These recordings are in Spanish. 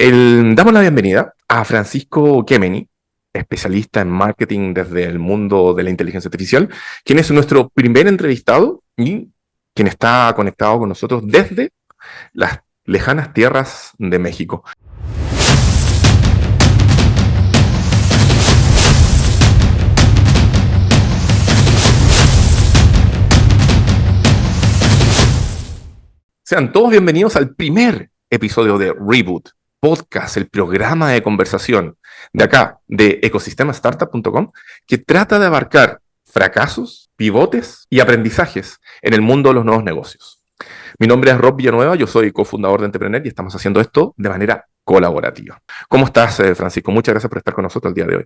Damos la bienvenida a Francisco Kemeny, especialista en marketing desde el mundo de la inteligencia artificial, quien es nuestro primer entrevistado y quien está conectado con nosotros desde las lejanas tierras de México. Sean todos bienvenidos al primer episodio de Reboot Podcast, el programa de conversación de acá, de ecosistemastartup.com, que trata de abarcar fracasos, pivotes y aprendizajes en el mundo de los nuevos negocios. Mi nombre es Rob Villanueva, yo soy cofundador de Entrepreneur y estamos haciendo esto de manera colaborativa. ¿Cómo estás, Francisco? Muchas gracias por estar con nosotros el día de hoy.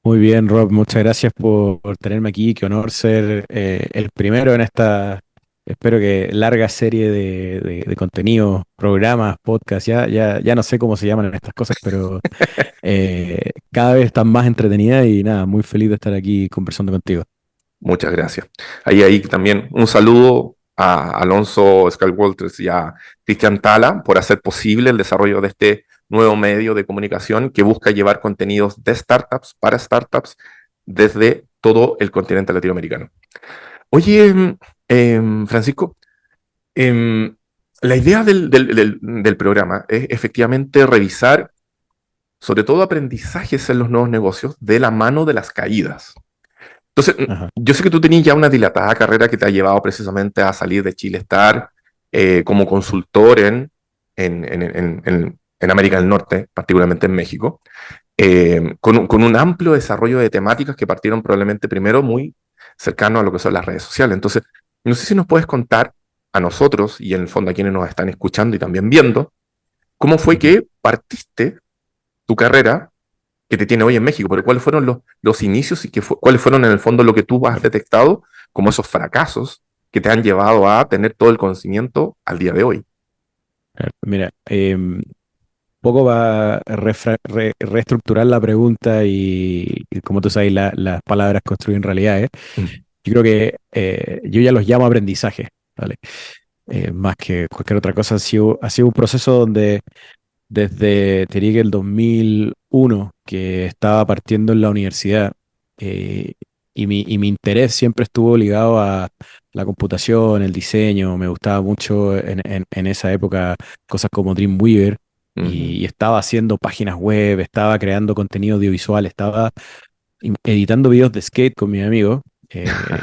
Muy bien, Rob, muchas gracias por tenerme aquí. Qué honor ser el primero en esta, espero que larga serie de contenidos, programas, podcasts. Ya no sé cómo se llaman estas cosas, pero cada vez están más entretenidas y nada, muy feliz de estar aquí conversando contigo. Muchas gracias. Ahí también un saludo a Alonso Scalwalters y a Cristian Tala por hacer posible el desarrollo de este nuevo medio de comunicación que busca llevar contenidos de startups para startups desde todo el continente latinoamericano. Oye, Francisco, em, la idea del programa es efectivamente revisar sobre todo aprendizajes en los nuevos negocios de la mano de las caídas. Entonces, Ajá. yo sé que tú tenías ya una dilatada carrera que te ha llevado precisamente a salir de Chile Star como consultor en América del Norte, particularmente en México, con un amplio desarrollo de temáticas que partieron probablemente primero muy cercano a lo que son las redes sociales. Entonces, no sé si nos puedes contar a nosotros y en el fondo a quienes nos están escuchando y también viendo, cómo fue Ujú. que partiste tu carrera que te tiene hoy en México, pero cuáles fueron los inicios y cuáles fueron en el fondo lo que tú has detectado como esos fracasos que te han llevado a tener todo el conocimiento al día de hoy. Mira, poco va a reestructurar la pregunta y como tú sabes, las palabras construyen realidades. Mm. Yo creo que yo ya los llamo aprendizaje, ¿vale? Más que cualquier otra cosa, ha sido un proceso donde desde, te diría que el 2001, que estaba partiendo en la universidad, eh, y mi interés siempre estuvo ligado a la computación, el diseño, me gustaba mucho en esa época cosas como Dreamweaver, Ujú. y estaba haciendo páginas web, estaba creando contenido audiovisual, estaba editando videos de skate con mis amigos.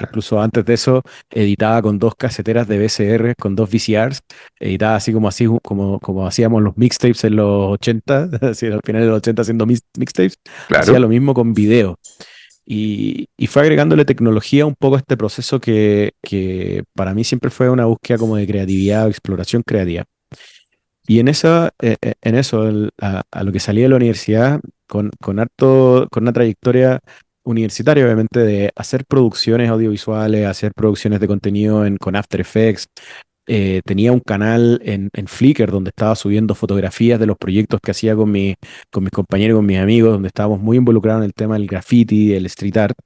Incluso antes de eso, editaba con dos caseteras de VCR, con dos VCRs, editaba así como hacíamos los mixtapes en los 80, así al final de los 80 haciendo mixtapes, hacía Claro. lo mismo con video. Y fue agregándole tecnología un poco a este proceso que para mí siempre fue una búsqueda como de creatividad o exploración creativa. Y en eso, a lo que salí de la universidad, con una trayectoria universitaria, obviamente, de hacer producciones audiovisuales, hacer producciones de contenido con After Effects. Tenía un canal en Flickr donde estaba subiendo fotografías de los proyectos que hacía con mis compañeros y con mis amigos, donde estábamos muy involucrados en el tema del graffiti, el street art.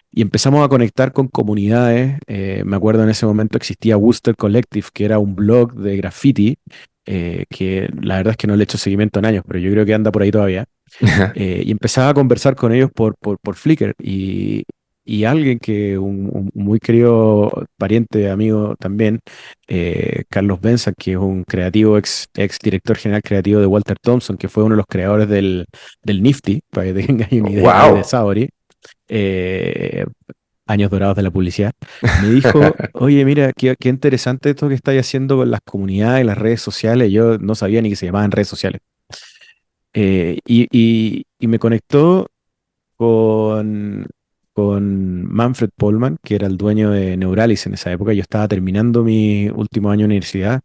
Y empezamos a conectar con comunidades. Me acuerdo en ese momento existía Wooster Collective, que era un blog de graffiti, que la verdad es que no le he hecho seguimiento en años, pero yo creo que anda por ahí todavía. Y empezaba a conversar con ellos por Flickr. Y alguien un muy querido pariente, amigo también, Carlos Benza, que es un creativo, ex director general creativo de Walter Thompson, que fue uno de los creadores del Nifty, para que tengan una idea ahí de Wow. Saori, eh, años dorados de la publicidad, me dijo, oye, mira, qué interesante esto que estáis haciendo con las comunidades, las redes sociales. Yo no sabía ni que se llamaban redes sociales. Y me conectó con, con Manfred Polman, que era el dueño de Neuralis en esa época. Yo estaba terminando mi último año de universidad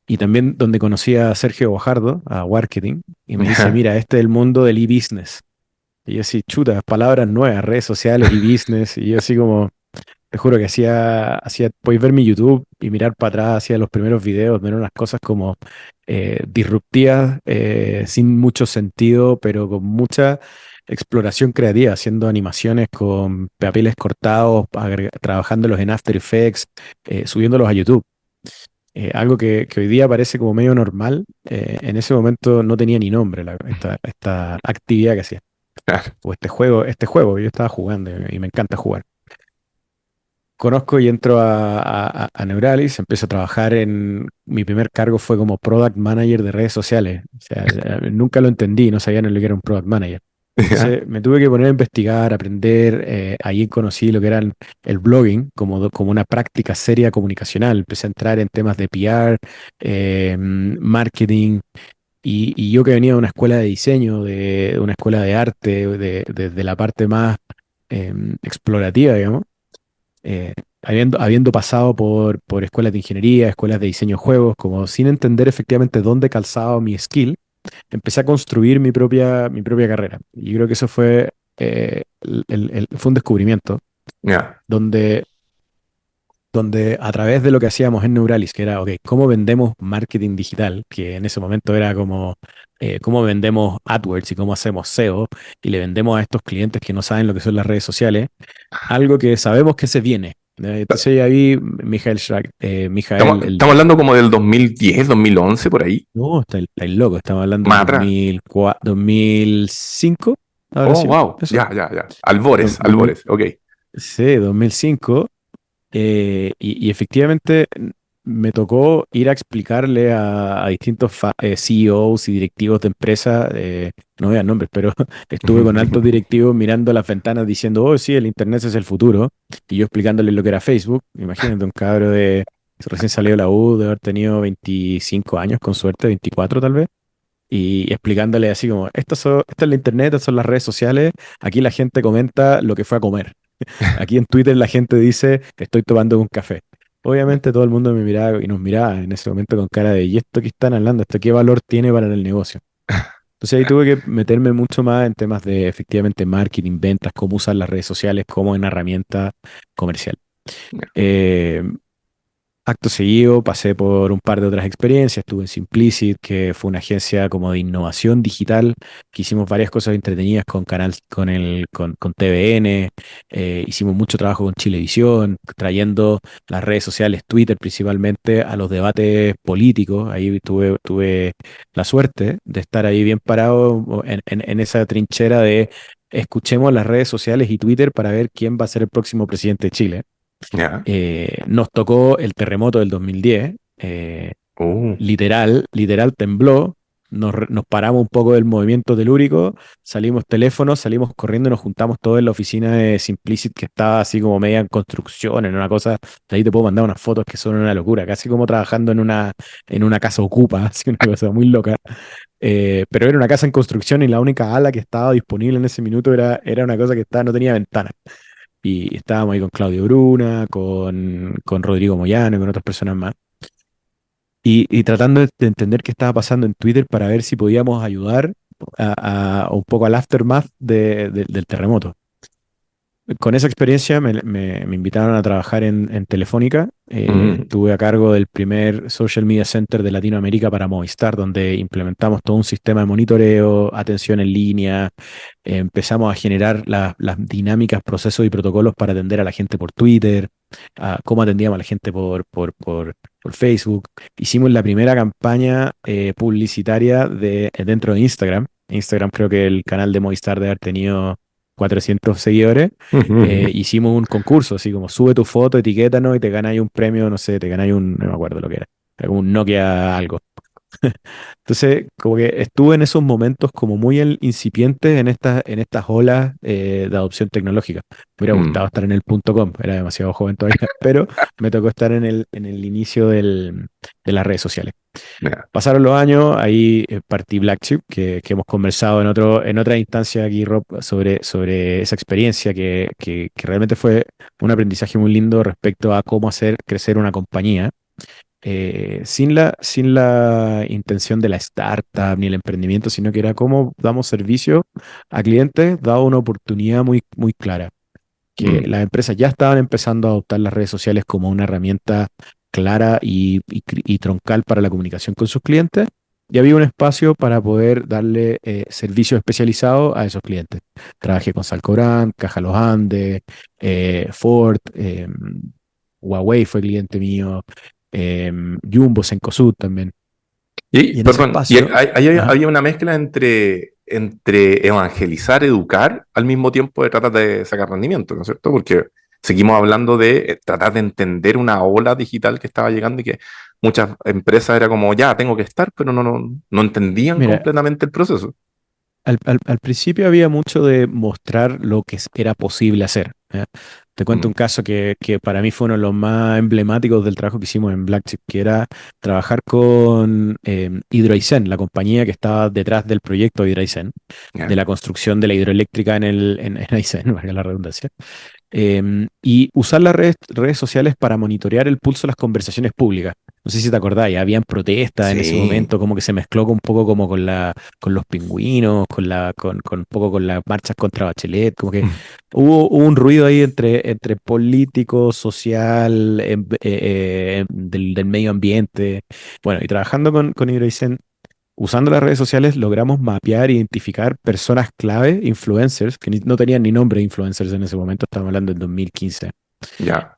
y también donde conocí a Sergio Bojardo, a Marketing, y me dice, mira, este es el mundo del e-business. Y yo así, chuta, palabras nuevas, redes sociales y business. Y yo así como, te juro que podéis ver mi YouTube y mirar para atrás hacia los primeros videos, ver unas cosas como disruptivas, sin mucho sentido, pero con mucha exploración creativa, haciendo animaciones con papeles cortados, trabajándolos en After Effects, subiéndolos a YouTube. Algo que hoy día parece como medio normal, en ese momento no tenía ni nombre esta actividad que hacía. O este juego, yo estaba jugando y me encanta jugar. Conozco y entro a Neuralis, empiezo a trabajar mi primer cargo fue como Product Manager de redes sociales. O sea, nunca lo entendí, no sabía ni lo que era un Product Manager. ¿Ya? Entonces me tuve que poner a investigar, aprender. Ahí conocí lo que era el blogging como una práctica seria comunicacional. Empecé a entrar en temas de PR, marketing. Y yo que venía de una escuela de diseño, de una escuela de arte, de la parte más explorativa, digamos, habiendo pasado por escuelas de ingeniería, escuelas de diseño de juegos, como sin entender efectivamente dónde calzaba mi skill, empecé a construir mi propia carrera. Y creo que eso fue un descubrimiento Ya. donde, donde a través de lo que hacíamos en Neuralis, que era, ok, ¿cómo vendemos marketing digital? Que en ese momento era como, ¿cómo vendemos AdWords y cómo hacemos SEO? Y le vendemos a estos clientes que no saben lo que son las redes sociales algo que sabemos que se viene. Entonces ahí Mijael Schrack, Estamos, Mijael, estamos hablando como del 2010, 2011, por ahí. no, está el loco, estamos hablando del Más atrás. 2004, 2005, ahora Oh, sí, wow. eso. Ya, ya, ya. Albores, 2000, albores. Ok. sí, 2005. Y efectivamente me tocó ir a explicarle a distintos CEOs y directivos de empresas, no voy a dar nombres, pero estuve con altos directivos mirando las ventanas diciendo, oh, sí, el Internet es el futuro, y yo explicándoles lo que era Facebook. Imagínate un cabro de recién salido de la U, de haber tenido 25 años, con suerte, 24 tal vez. Y explicándole así como, esto es la internet, estas son las redes sociales, aquí la gente comenta lo que fue a comer. Aquí en Twitter la gente dice que estoy tomando un café. Obviamente todo el mundo me miraba y nos miraba en ese momento con cara de, ¿y esto qué están hablando? ¿Esto qué valor tiene para el negocio? Entonces ahí tuve que meterme mucho más en temas de efectivamente marketing, ventas, cómo usar las redes sociales como una herramienta comercial. Eh, Acto seguido pasé por un par de otras experiencias, estuve en Simplicit, que fue una agencia como de innovación digital, que hicimos varias cosas entretenidas con TVN, hicimos mucho trabajo con Chilevisión, trayendo las redes sociales, Twitter principalmente, a los debates políticos. Ahí tuve la suerte de estar ahí bien parado en esa trinchera de escuchemos las redes sociales y Twitter para ver quién va a ser el próximo presidente de Chile. Ya. Nos tocó el terremoto del 2010, Oh. literal tembló, nos paramos un poco del movimiento telúrico, salimos teléfonos, salimos corriendo y nos juntamos todos en la oficina de Simplicit que estaba así como media en construcción, en una cosa, de ahí te puedo mandar unas fotos que son una locura, casi como trabajando en una casa ocupa, así una cosa muy loca. Pero era una casa en construcción y la única ala que estaba disponible en ese minuto era una cosa que no tenía ventana. Y estábamos ahí con Claudio Bruna, con Rodrigo Moyano, con otras personas más. Y tratando de entender qué estaba pasando en Twitter para ver si podíamos ayudar un poco al aftermath del terremoto. Con esa experiencia me invitaron a trabajar en Telefónica. Mm. Estuve a cargo del primer Social Media Center de Latinoamérica para Movistar, donde implementamos todo un sistema de monitoreo, atención en línea. Empezamos a generar las dinámicas, procesos y protocolos para atender a la gente por Twitter, a cómo atendíamos a la gente por Facebook. Hicimos la primera campaña publicitaria dentro de Instagram. Instagram, creo que el canal de Movistar debe haber tenido 400 seguidores. Hicimos un concurso, así como sube tu foto, etiquétanos y te ganas ahí un premio, no sé, te ganas ahí no me acuerdo lo que era como un Nokia algo. Entonces, como que estuve en esos momentos como muy incipientes en estas olas de adopción tecnológica. Me hubiera gustado Mm. estar en el punto com, era demasiado joven todavía, pero me tocó estar en el inicio de las redes sociales. Ya. Pasaron los años, ahí partí Black Chip, que hemos conversado en otra instancia aquí, Rob, sobre esa experiencia que realmente fue un aprendizaje muy lindo respecto a cómo hacer crecer una compañía sin la intención de la startup ni el emprendimiento, sino que era cómo damos servicio a clientes, dado una oportunidad muy, muy clara, que Mm. las empresas ya estaban empezando a adoptar las redes sociales como una herramienta clara y troncal para la comunicación con sus clientes. Y había un espacio para poder darle servicios especializados a esos clientes. Trabajé con Salcobrand, Caja Los Andes, Ford, Huawei fue cliente mío, Jumbo, Cencosud también. Y, Y en ese perdón, y espacio, ajá, había una mezcla entre evangelizar, educar, al mismo tiempo de tratar de sacar rendimiento, ¿no es cierto? Porque seguimos hablando de tratar de entender una ola digital que estaba llegando y que muchas empresas era como, ya, tengo que estar, pero no entendían mira, completamente el proceso. al principio había mucho de mostrar lo que era posible hacer. ¿Ya? Te cuento Mm, un caso que para mí fue uno de los más emblemáticos del trabajo que hicimos en Black Chip, que era trabajar con Hidroaicén, la compañía que estaba detrás del proyecto Hidroaicén, de ya, la construcción de la hidroeléctrica en Aysén, valga la redundancia. Y usar las redes sociales para monitorear el pulso de las conversaciones públicas. No sé si te acordás, habían protestas en ese sí. momento, como que se mezcló un poco como con los pingüinos, con un poco con las marchas contra Bachelet, como que hubo un ruido ahí entre político, social, del medio ambiente. Bueno, y trabajando con Hidroicén, usando las redes sociales logramos mapear e identificar personas clave, influencers, que no tenían ni nombre de influencers en ese momento, estamos hablando del 2015. Ya.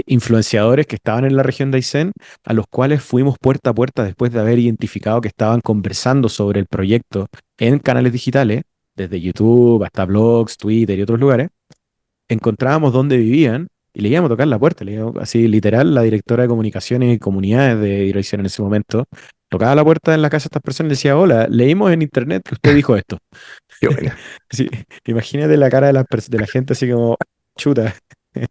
Influenciadores que estaban en la región de Aysén, a los cuales fuimos puerta a puerta después de haber identificado que estaban conversando sobre el proyecto en canales digitales, desde YouTube hasta blogs, Twitter y otros lugares. Encontrábamos dónde vivían y le íbamos a tocar la puerta. Le íbamos, así, literal, la directora de comunicaciones y comunidades de Hidroicén en ese momento tocaba la puerta en la casa de estas personas y le decía: Hola, leímos en internet que usted dijo esto. Qué buena. Así, imagínate la cara de la gente así como, chuta, ¿qué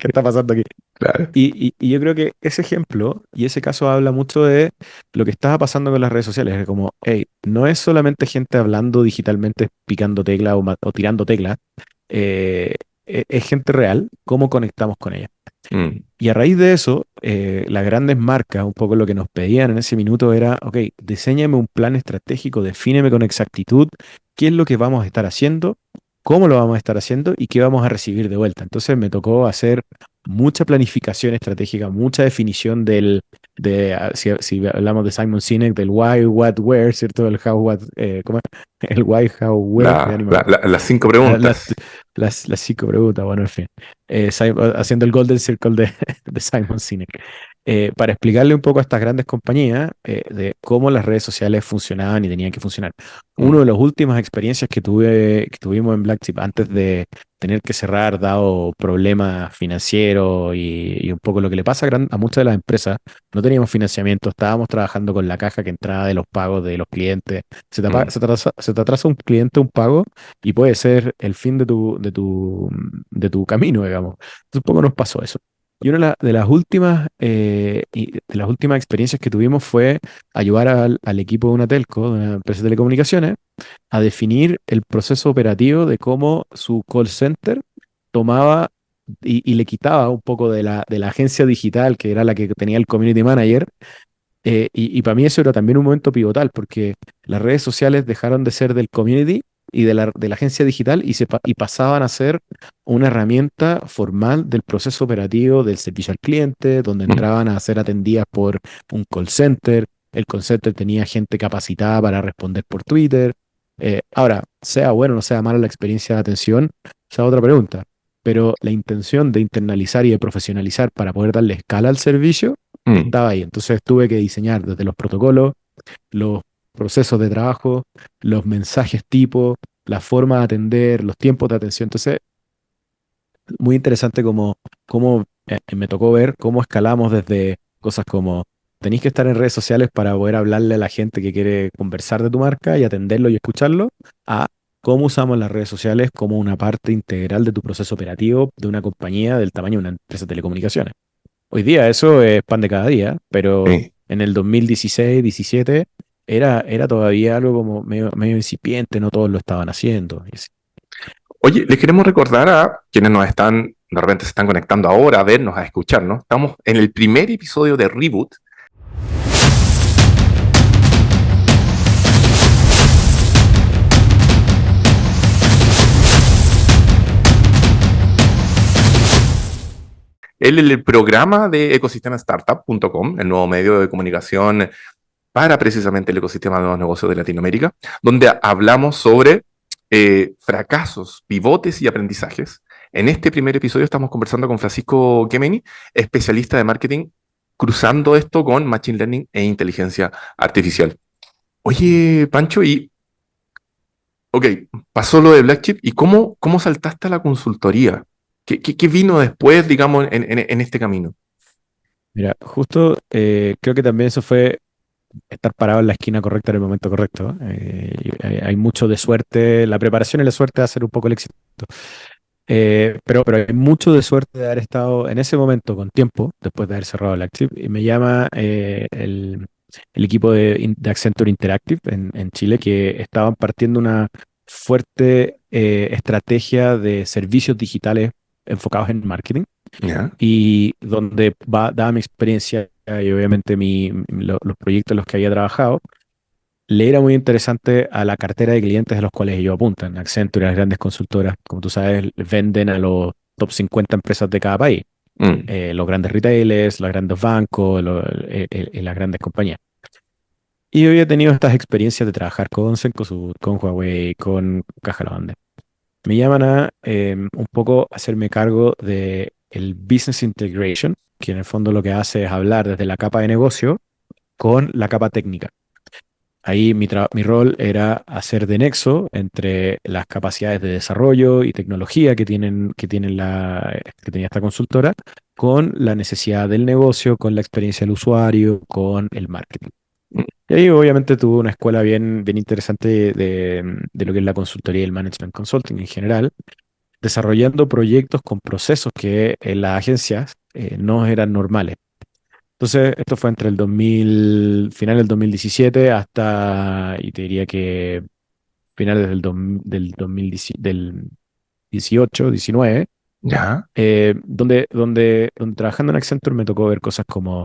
está pasando aquí? Claro. Y yo creo que ese ejemplo y ese caso habla mucho de lo que estaba pasando con las redes sociales. Es como, hey, no es solamente gente hablando digitalmente, picando tecla o tirando tecla, eh, es gente real, cómo conectamos con ella. Mm, Y a raíz de eso, las grandes marcas, un poco lo que nos pedían en ese minuto era, ok, diséñame un plan estratégico, defíneme con exactitud qué es lo que vamos a estar haciendo, cómo lo vamos a estar haciendo y qué vamos a recibir de vuelta. Entonces me tocó hacer mucha planificación estratégica, mucha definición si hablamos de Simon Sinek, del why, what, where, ¿cierto? El how, what, ¿cómo es? El why, how, where, ya ni me acuerdo. las cinco La- la- preguntas. las cinco preguntas, bueno, en fin. Haciendo el Golden Circle de Simon Sinek. Para explicarle un poco a estas grandes compañías de cómo las redes sociales funcionaban y tenían que funcionar. Una Mm, de las últimas experiencias que tuvimos en Blackchip antes de tener que cerrar, dado problemas financieros y un poco lo que le pasa a muchas de las empresas, no teníamos financiamiento, estábamos trabajando con la caja que entraba de los pagos de los clientes. mm, Se te atrasa un cliente un pago y puede ser el fin de tu camino, digamos. Entonces, un poco nos pasó eso. Y una de las últimas, de las últimas experiencias que tuvimos fue ayudar al equipo de una telco, de una empresa de telecomunicaciones, a definir el proceso operativo de cómo su call center tomaba y le quitaba un poco de la agencia digital, que era la que tenía el community manager, y para mí eso era también un momento pivotal, porque las redes sociales dejaron de ser del community y de la agencia digital y pasaban a ser una herramienta formal del proceso operativo del servicio al cliente, donde mm. entraban a ser atendidas por un call center. El call center tenía gente capacitada para responder por Twitter. Ahora, sea bueno o no sea mala la experiencia de atención, esa es otra pregunta. Pero la intención de internalizar y de profesionalizar para poder darle escala al servicio Mm. estaba ahí. Entonces tuve que diseñar desde los protocolos, los procesos de trabajo, los mensajes tipo, la forma de atender, los tiempos de atención. Entonces, muy interesante cómo me tocó ver cómo escalamos desde cosas como tenéis que estar en redes sociales para poder hablarle a la gente que quiere conversar de tu marca y atenderlo y escucharlo, a cómo usamos las redes sociales como una parte integral de tu proceso operativo de una compañía del tamaño de una empresa de telecomunicaciones. Hoy día eso es pan de cada día, pero Sí. en el 2016, 17 era todavía algo como medio incipiente, no todos lo estaban haciendo. Y así. Oye, les queremos recordar a quienes nos están, de repente se están conectando ahora a vernos, a escucharnos. Estamos en el primer episodio de Reboot. El programa de ecosistemastartup.com, el nuevo medio de comunicación para precisamente el ecosistema de nuevos negocios de Latinoamérica, donde hablamos sobre fracasos, pivotes y aprendizajes. En este primer episodio estamos conversando con Francisco Gemeni, especialista de marketing cruzando esto con Machine Learning e inteligencia artificial. Oye, Pancho, ok, pasó lo de Black Chip, ¿y cómo saltaste a la consultoría? ¿Qué vino después, digamos, en este camino? Mira, justo creo que también eso fue estar parado en la esquina correcta en el momento correcto. Y hay mucho de suerte, la preparación y la suerte hacer un poco el éxito. Pero hay mucho de suerte de haber estado en ese momento con tiempo, después de haber cerrado el Active, y me llama el equipo de Accenture Interactive en Chile, que estaban partiendo una fuerte estrategia de servicios digitales enfocados en marketing, ¿Ya? y donde dada mi experiencia y obviamente los proyectos en los que había trabajado, le era muy interesante a la cartera de clientes a los cuales ellos apuntan. Accenture, las grandes consultoras, como tú sabes, venden a los top 50 empresas de cada país. Mm, Los grandes retailers, los grandes bancos, las grandes compañías. Y yo había tenido estas experiencias de trabajar con Cencosud, con Huawei, con Caja Laundry. Me llaman a un poco hacerme cargo de el Business Integration, que en el fondo lo que hace es hablar desde la capa de negocio con la capa técnica. Ahí mi rol era hacer de nexo entre las capacidades de desarrollo y tecnología que tenía esta consultora con la necesidad del negocio, con la experiencia del usuario, con el marketing. mm, Y ahí obviamente tuve una escuela bien interesante de lo que es la consultoría y el management consulting en general, desarrollando proyectos con procesos que en las agencias no eran normales. Entonces, esto fue entre el 2000, final del 2017 hasta, y te diría que finales del 2010 del 18, 19, ¿Ya? donde trabajando en Accenture me tocó ver cosas como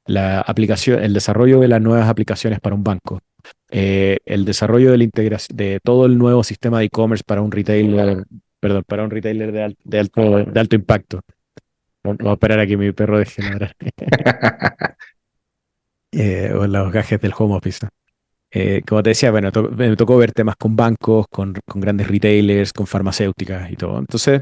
la aplicación, el desarrollo de las nuevas aplicaciones para un banco, el desarrollo de la integración de todo el nuevo sistema de e-commerce para un retailer, perdón, para un retailer de alto impacto. Vamos a esperar a que mi perro deje de ladrar. O los gajes del home office, ¿no? Como te decía, bueno, me tocó ver temas con bancos, con grandes retailers, con farmacéuticas y todo. Entonces,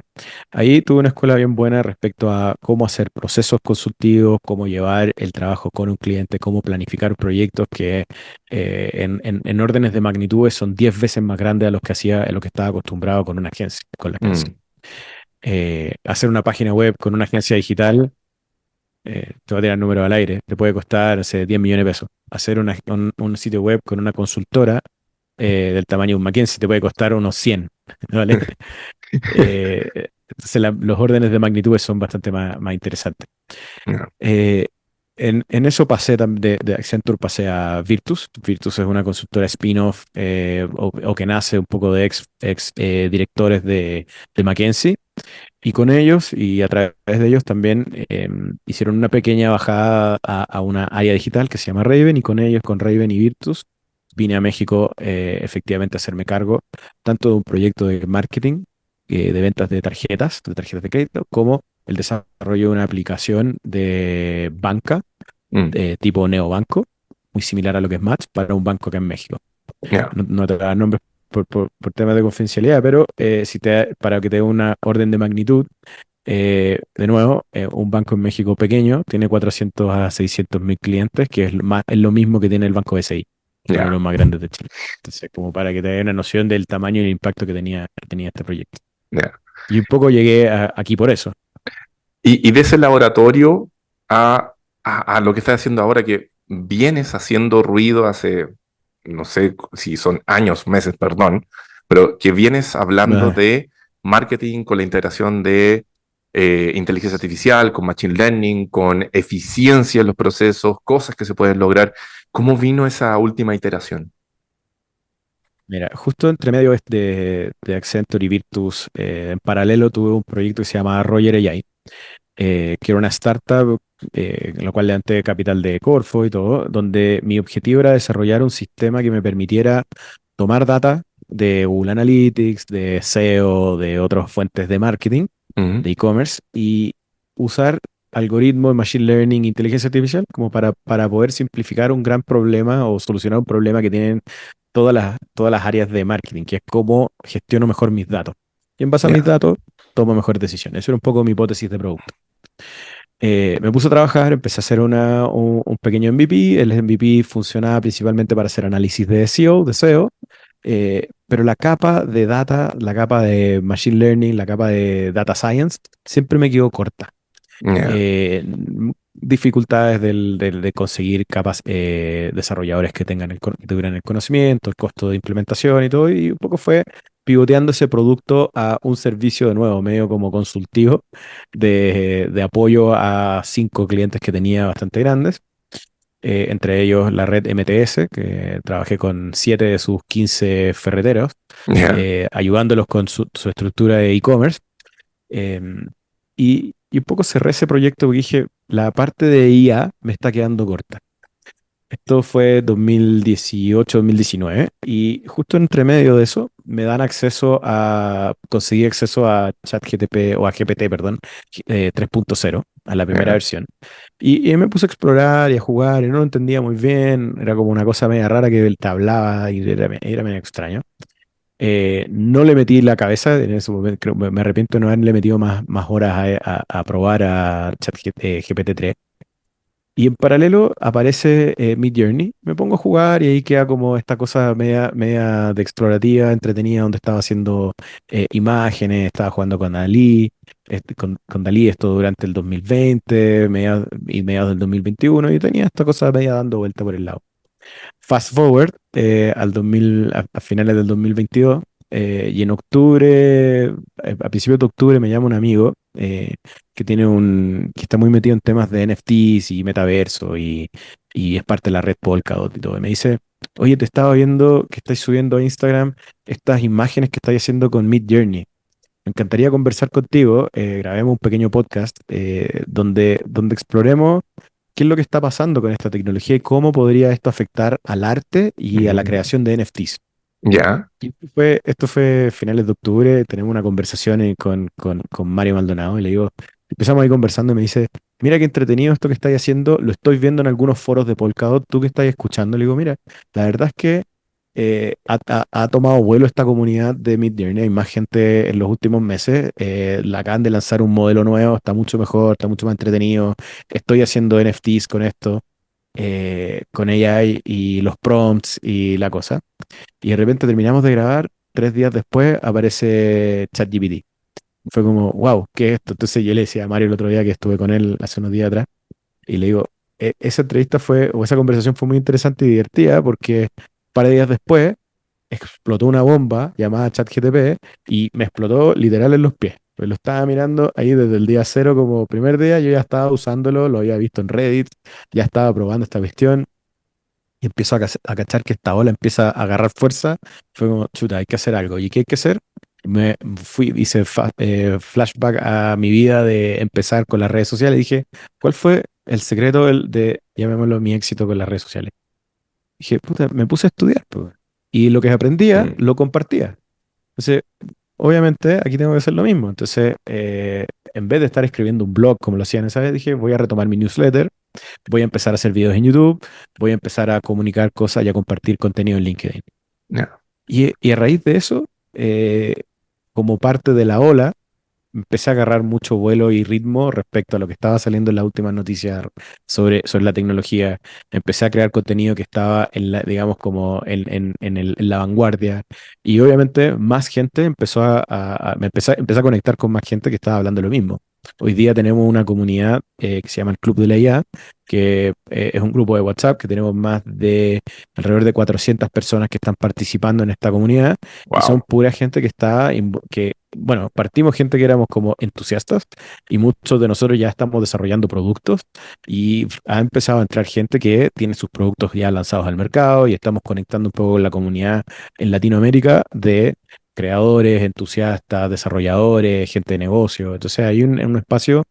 ahí tuve una escuela bien buena respecto a cómo hacer procesos consultivos, cómo llevar el trabajo con un cliente, cómo planificar proyectos que en órdenes de magnitudes son 10 veces más grandes a los que hacía, a lo que estaba acostumbrado con una agencia, con la agencia. Mm, Hacer una página web con una agencia digital, te voy a tirar el número al aire, te puede costar, no sé, 10 millones de pesos. Hacer un sitio web con una consultora del tamaño de un McKinsey te puede costar unos 100, ¿vale? Entonces los órdenes de magnitudes son bastante más interesantes. ya, Eh, en eso pasé de Accenture, pasé a Virtus. Virtus es una consultora spin-off o que nace un poco de ex directores de McKinsey. Y con ellos y a través de ellos también hicieron una pequeña bajada a una área digital que se llama Raven, y con ellos, con Raven y Virtus, vine a México efectivamente a hacerme cargo tanto de un proyecto de marketing, de ventas de tarjetas de crédito, como el desarrollo de una aplicación de banca mm, tipo neobanco, muy similar a lo que es Match, para un banco acá en México. ya, No te voy a dar nombres por temas de confidencialidad, pero para que te dé una orden de magnitud, de nuevo, un banco en México pequeño tiene 400 a 600 mil clientes, que es lo mismo que tiene el Banco BCI, que es uno de ya, los más grandes de Chile. Entonces, como para que te dé una noción del tamaño y el impacto que tenía este proyecto. ya. Y un poco llegué aquí por eso. Y de ese laboratorio a lo que estás haciendo ahora, que vienes haciendo ruido hace, no sé si son años, meses, perdón, pero que vienes hablando Ah, de marketing con la integración de inteligencia artificial, con machine learning, con eficiencia en los procesos, cosas que se pueden lograr. ¿Cómo vino esa última iteración? Mira, justo entre medio de Accenture y Virtus, en paralelo tuve un proyecto que se llama Roger AI, que era una startup en la cual levanté capital de Corfo y todo, donde mi objetivo era desarrollar un sistema que me permitiera tomar data de Google Analytics, de SEO, de otras fuentes de marketing, Mm, de e-commerce, y usar algoritmos de machine learning, inteligencia artificial, como para poder simplificar un gran problema o solucionar un problema que tienen todas las áreas de marketing, que es cómo gestiono mejor mis datos. Y en base a mis ya, datos, tomo mejores decisiones. Eso era un poco mi hipótesis de producto. Me puse a trabajar, empecé a hacer un pequeño MVP. El MVP funcionaba principalmente para hacer análisis de SEO, de SEO, pero la capa de data, la capa de Machine Learning, la capa de Data Science, siempre me quedó corta. Ya. Dificultades de conseguir capas, desarrolladores que tengan que tuvieran el conocimiento, el costo de implementación y todo, y un poco fue pivoteando ese producto a un servicio de nuevo, medio como consultivo, de apoyo a 5 clientes que tenía bastante grandes, entre ellos la red MTS, que trabajé con 7 de sus 15 ferreteros, Ya. ayudándolos con su estructura de e-commerce. Y un poco cerré ese proyecto porque dije, la parte de IA me está quedando corta. Esto fue 2018-2019 y justo entre medio de eso me dan conseguí acceso a ChatGPT o a GPT, perdón, 3.0, a la primera Ya. versión. Y me puse a explorar y a jugar y no lo entendía muy bien, era como una cosa media rara que él te hablaba y era medio extraño. No le metí la cabeza en ese momento, me arrepiento de no haberle metido más horas a probar a ChatGPT 3. Y en paralelo aparece Midjourney. Me pongo a jugar y ahí queda como esta cosa media de explorativa, entretenida, donde estaba haciendo imágenes, estaba jugando con Dalí, con Dalí esto durante el 2020 y mediados del 2021 y tenía esta cosa media dando vuelta por el lado. Fast forward al 2000, a finales del 2022, y en octubre, a principios de octubre, me llama un amigo que está muy metido en temas de NFTs y metaverso y es parte de la red Polkadot y todo. Y me dice, oye, te estaba viendo que estáis subiendo a Instagram estas imágenes que estáis haciendo con Midjourney. Me encantaría conversar contigo, grabemos un pequeño podcast donde exploremos qué es lo que está pasando con esta tecnología y cómo podría esto afectar al arte y a la Mm. creación de NFTs. Ya. Y esto fue finales de octubre, tenemos una conversación con Mario Maldonado y le digo, empezamos ahí conversando y me dice, mira qué entretenido esto que estáis haciendo, lo estoy viendo en algunos foros de Polkadot, tú que estáis escuchando, le digo, mira, la verdad es que ha tomado vuelo esta comunidad de Midjourney, hay más gente en los últimos meses, la acaban de lanzar un modelo nuevo, está mucho mejor, está mucho más entretenido, estoy haciendo NFTs con esto, con AI y los prompts y la cosa. Y de repente terminamos de grabar, 3 días después aparece ChatGPT. Fue como, wow, ¿qué es esto? Entonces yo le decía a Mario el otro día que estuve con él hace unos días atrás, y le digo, esa entrevista o esa conversación fue muy interesante y divertida porque un par de días después explotó una bomba llamada ChatGPT y me explotó literal en los pies. Pues lo estaba mirando ahí desde el día cero como primer día, yo ya estaba usándolo, lo había visto en Reddit, ya estaba probando esta cuestión y empiezo a cachar que esta ola empieza a agarrar fuerza. Fue como, chuta, hay que hacer algo. ¿Y qué hay que hacer? Hice flashback a mi vida de empezar con las redes sociales. Dije, ¿cuál fue el secreto llamémoslo, mi éxito con las redes sociales? Dije, puta, me puse a estudiar, pues. Y lo que aprendía, Mm. lo compartía. Entonces, obviamente, aquí tengo que hacer lo mismo. Entonces, en vez de estar escribiendo un blog como lo hacían esa vez, dije, voy a retomar mi newsletter, voy a empezar a hacer videos en YouTube, voy a empezar a comunicar cosas y a compartir contenido en LinkedIn. Ya. Y a raíz de eso, como parte de la ola, empecé a agarrar mucho vuelo y ritmo respecto a lo que estaba saliendo en las últimas noticias sobre la tecnología. Empecé a crear contenido que estaba digamos, como en la vanguardia. Y obviamente más gente empecé a conectar con más gente que estaba hablando lo mismo. Hoy día tenemos una comunidad que se llama el Club de la IA, que es un grupo de WhatsApp que tenemos más de alrededor de 400 personas que están participando en esta comunidad y son Wow. pura gente bueno, partimos gente que éramos como entusiastas y muchos de nosotros ya estamos desarrollando productos y ha empezado a entrar gente que tiene sus productos ya lanzados al mercado y estamos conectando un poco con la comunidad en Latinoamérica de creadores, entusiastas, desarrolladores, gente de negocio. Entonces hay un espacio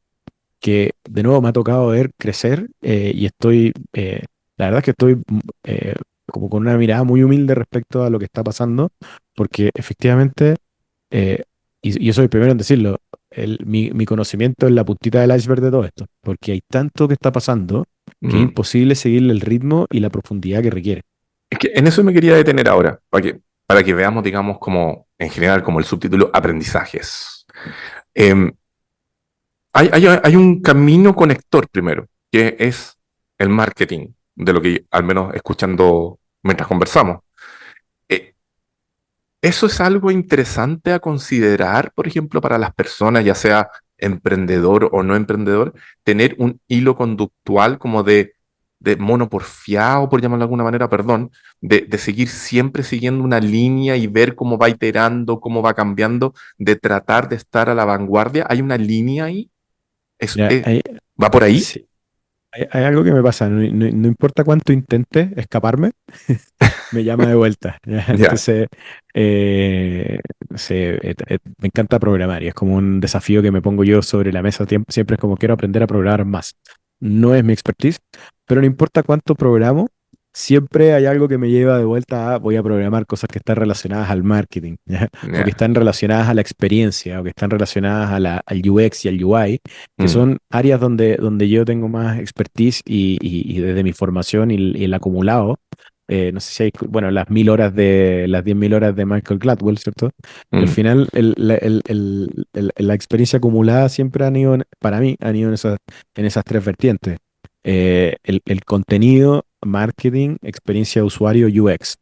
que de nuevo me ha tocado ver crecer y la verdad es que estoy como con una mirada muy humilde respecto a lo que está pasando, porque efectivamente, eh, y yo soy el primero en decirlo, mi conocimiento es la puntita del iceberg de todo esto, porque hay tanto que está pasando que es Mm. imposible seguirle el ritmo y la profundidad que requiere. Es que en eso me quería detener ahora, para que veamos, digamos, como en general, como el subtítulo aprendizajes. Em, hay un camino conector primero, que es el marketing, de lo que al menos escuchando mientras conversamos. Eh, Eso es algo interesante a considerar, por ejemplo, para las personas, ya sea emprendedor o no emprendedor, tener un hilo conductual como de mono porfiado, por llamarlo de alguna manera, perdón, de seguir siempre siguiendo una línea y ver cómo va iterando, cómo va cambiando, de tratar de estar a la vanguardia. ¿Hay una línea ahí? ¿Es, Mira, es- ¿Va por ahí? sí, hay algo que me pasa, no importa cuánto intente escaparme, me llama de vuelta. ¿Ya? Ya. Entonces, no sé, me encanta programar y es como un desafío que me pongo yo sobre la mesa siempre es como quiero aprender a programar más. No es mi expertise, pero no importa cuánto programo, siempre hay algo que me lleva de vuelta a voy a programar cosas que están relacionadas al marketing, ¿ya? O que Ya. están relacionadas a la experiencia, o que están relacionadas a al UX y al UI, que Mm, son áreas donde yo tengo más expertise y desde mi formación y el acumulado no sé si hay, bueno, las 10.000 horas de Michael Gladwell, ¿cierto? Y al mm, final la experiencia acumulada siempre han ido, para mí, han ido en esas tres vertientes. El contenido, marketing, experiencia de usuario, UX.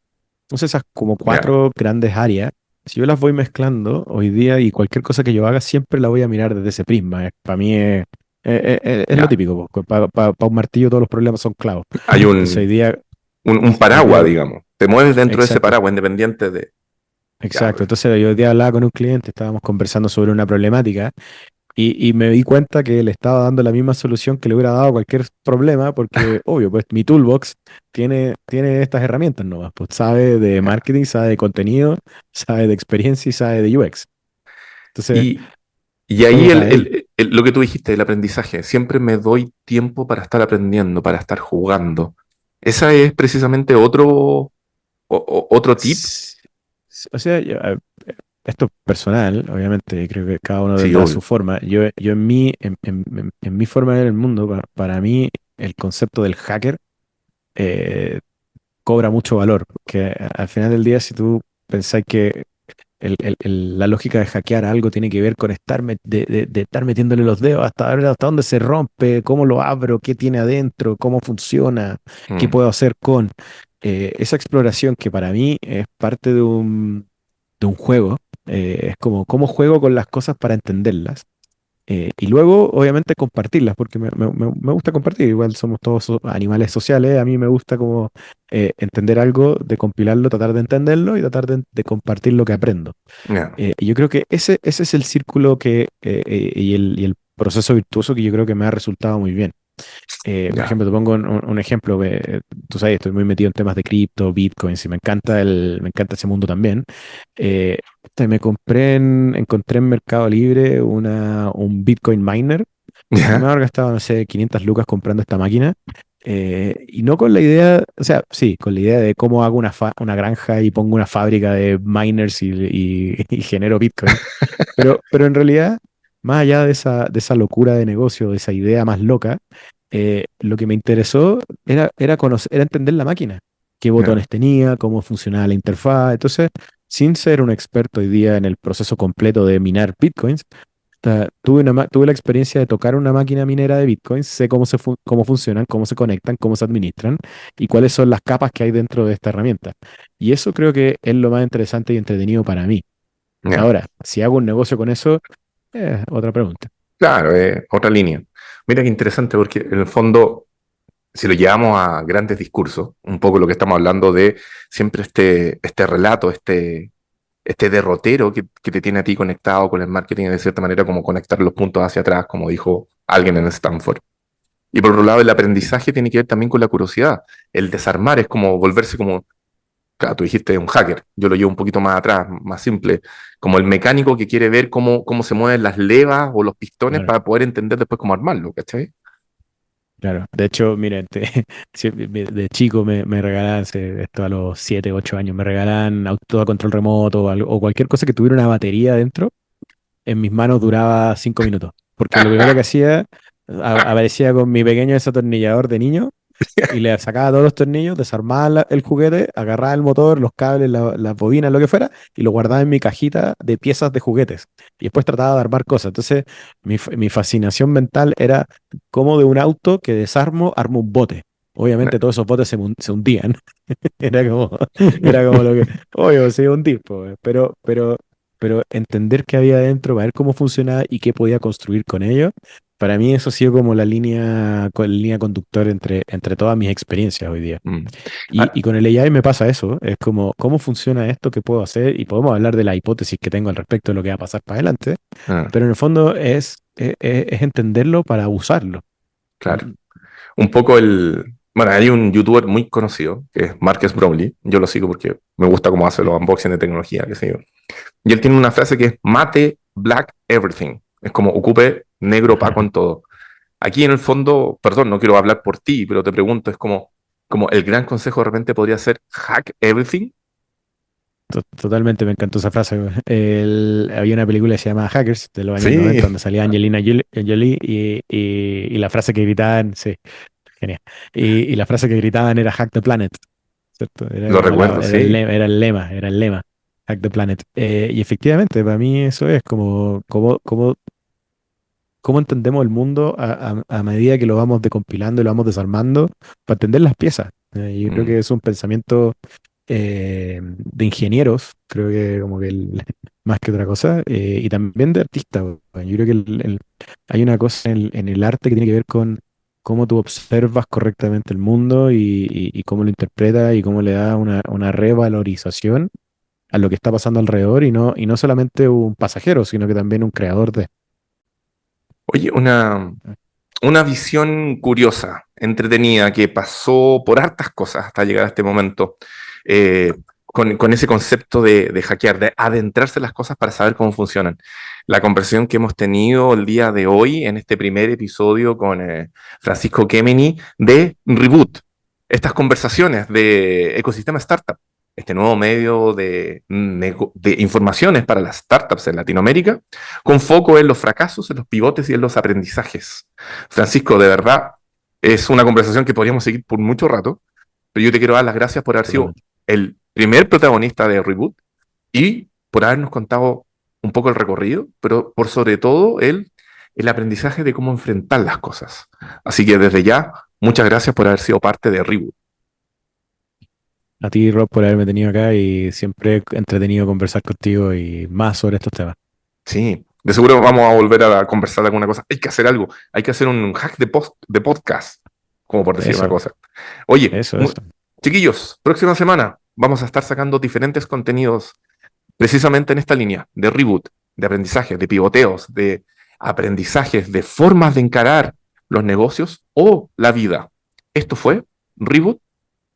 Entonces esas como ya. cuatro grandes áreas, si yo las voy mezclando hoy día y cualquier cosa que yo haga, siempre la voy a mirar desde ese prisma. Para mí es lo Ya. típico. Para un martillo todos los problemas son clavos. Hay Entonces un hoy paraguas, día digamos. Te mueves dentro de ese exacto, paraguas independiente de... Ya, exacto. Entonces yo hoy día hablaba con un cliente, estábamos conversando sobre una problemática y me di cuenta que le estaba dando la misma solución que le hubiera dado a cualquier problema, porque obvio, pues mi toolbox tiene estas herramientas nuevas, pues sabe de ya. marketing, sabe de contenido, sabe de experiencia y sabe de UX. Entonces, Y, y ahí todo cae ahí. lo que tú dijiste, el aprendizaje. Siempre me doy tiempo para estar aprendiendo, para estar jugando. Esa es precisamente otro tip. S- O sea, esto es personal, obviamente, creo que cada uno Sí, tendrá su obvio. forma. Yo en mi forma de ver el mundo, para mí, el concepto del hacker eh, cobra mucho valor, porque al final del día, si tú pensás que la lógica de hackear algo tiene que ver con de estar metiéndole los dedos hasta ver hasta dónde se rompe, cómo lo abro, qué tiene adentro, cómo funciona, qué Mm, puedo hacer con esa exploración que para mí es parte de un juego. Es como cómo juego con las cosas para entenderlas. Y luego, obviamente, compartirlas, porque me gusta compartir. Igual somos todos animales sociales. A mí me gusta como entender algo, de compilarlo, tratar de entenderlo y tratar de compartir lo que aprendo. ya, Y yo creo que ese es el círculo y el proceso virtuoso que yo creo que me ha resultado muy bien. Por ya. ejemplo, te pongo un ejemplo. Tú sabes, estoy muy metido en temas de cripto, bitcoins, y me encanta ese mundo también. Encontré en Mercado Libre un Bitcoin miner. Yo me Ya. había gastado, no sé, 500 lucas comprando esta máquina. Y no con la idea, o sea, sí, con la idea de cómo hago una granja y pongo una fábrica de miners y genero Bitcoin. Pero en realidad, más allá de esa locura de negocio, de esa idea más loca, lo que me interesó era entender la máquina, qué Ya. botones tenía, cómo funcionaba la interfaz. Entonces, sin ser un experto hoy día en el proceso completo de minar bitcoins, tuve la experiencia de tocar una máquina minera de bitcoins, sé cómo funcionan, cómo se conectan, cómo se administran y cuáles son las capas que hay dentro de esta herramienta. Y eso creo que es lo más interesante y entretenido para mí. Ya. Ahora, si hago un negocio con eso, otra pregunta. Claro, otra línea. Mira qué interesante, porque en el fondo, si lo llevamos a grandes discursos, un poco lo que estamos hablando de siempre este relato, este derrotero que te tiene a ti conectado con el marketing, de cierta manera, como conectar los puntos hacia atrás, como dijo alguien en Stanford. Y por otro lado, el aprendizaje tiene que ver también con la curiosidad. El desarmar es como volverse como, claro, tú dijiste un hacker, yo lo llevo un poquito más atrás, más simple, como el mecánico que quiere ver cómo se mueven las levas o los pistones Claro, para poder entender después cómo armarlo, ¿cachai? claro. De hecho, miren, de chico me regalaban, esto a los 7 8 años, me regalaban auto a control remoto o cualquier cosa que tuviera una batería dentro, en mis manos duraba 5 minutos. Porque lo primero que hacía, aparecía con mi pequeño desatornillador de niño y le sacaba todos los tornillos, desarmaba el juguete, agarraba el motor, los cables, las bobinas, lo que fuera, y lo guardaba en mi cajita de piezas de juguetes. Y después trataba de armar cosas. Entonces, mi fascinación mental era cómo de un auto que desarmo armo un bote. Obviamente todos esos botes se hundían. Era como, era como lo que, obvio, se iba a hundir, po, pero entender qué había adentro, ver cómo funcionaba y qué podía construir con ello, para mí eso ha sido como la línea conductora entre todas mis experiencias hoy día. Mm. Y con el AI me pasa eso, es como, ¿cómo funciona esto? ¿Qué puedo hacer? Y podemos hablar de la hipótesis que tengo al respecto de lo que va a pasar para adelante, Ah, pero en el fondo es entenderlo para usarlo. claro. Un poco Bueno, hay un youtuber muy conocido, que es Marques Brownlee. Yo lo sigo porque me gusta cómo hace los unboxing de tecnología, qué sé yo. Y él tiene una frase que es mate black everything. Es como ocupe negro opaco en todo. Aquí en el fondo, perdón, no quiero hablar por ti, pero te pregunto, es como el gran consejo de repente podría ser hack everything. Totalmente, me encantó esa frase. Había una película que se llama Hackers de los años Sí, 90 donde salía Angelina Jolie y la frase que gritaban, sí, genial. Y la frase que gritaban era Hack the Planet, ¿cierto? Era lo como recuerdo, sí. era el lema, Hack the Planet. Y efectivamente, para mí eso es cómo entendemos el mundo a medida que lo vamos decompilando y lo vamos desarmando para entender las piezas. Yo creo Mm. que es un pensamiento de ingenieros, creo que como que más que otra cosa, y también de artistas. Yo creo que hay una cosa en el arte que tiene que ver con cómo tú observas correctamente el mundo y cómo lo interpretas y cómo le da una revalorización a lo que está pasando alrededor y no solamente un pasajero, sino que también un creador de. Oye, una visión curiosa, entretenida, que pasó por hartas cosas hasta llegar a este momento, con ese concepto de hackear, de adentrarse en las cosas para saber cómo funcionan. La conversación que hemos tenido el día de hoy en este primer episodio con Francisco Kemeny de Reboot, estas conversaciones de ecosistema startup, este nuevo medio de informaciones para las startups en Latinoamérica con foco en los fracasos, en los pivotes y en los aprendizajes. Francisco, de verdad, es una conversación que podríamos seguir por mucho rato, pero yo te quiero dar las gracias por haber sido Totalmente. el primer protagonista de Reboot y por habernos contado un poco el recorrido, pero por sobre todo el aprendizaje de cómo enfrentar las cosas. Así que desde ya, muchas gracias por haber sido parte de Reboot. A ti, Rob, por haberme tenido acá y siempre entretenido conversar contigo y más sobre estos temas. Sí, de seguro vamos a volver a conversar de alguna cosa. Hay que hacer algo, hay que hacer un hack de podcast, como por decir una Eso, cosa. Oye, eso. chiquillos, próxima semana vamos a estar sacando diferentes contenidos precisamente en esta línea de reboot, de aprendizaje, de pivoteos, de aprendizajes, de formas de encarar los negocios o la vida. Esto fue Reboot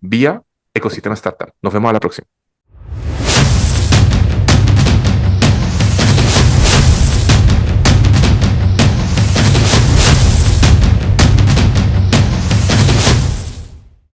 vía Ecosistema Startup. Nos vemos a la próxima.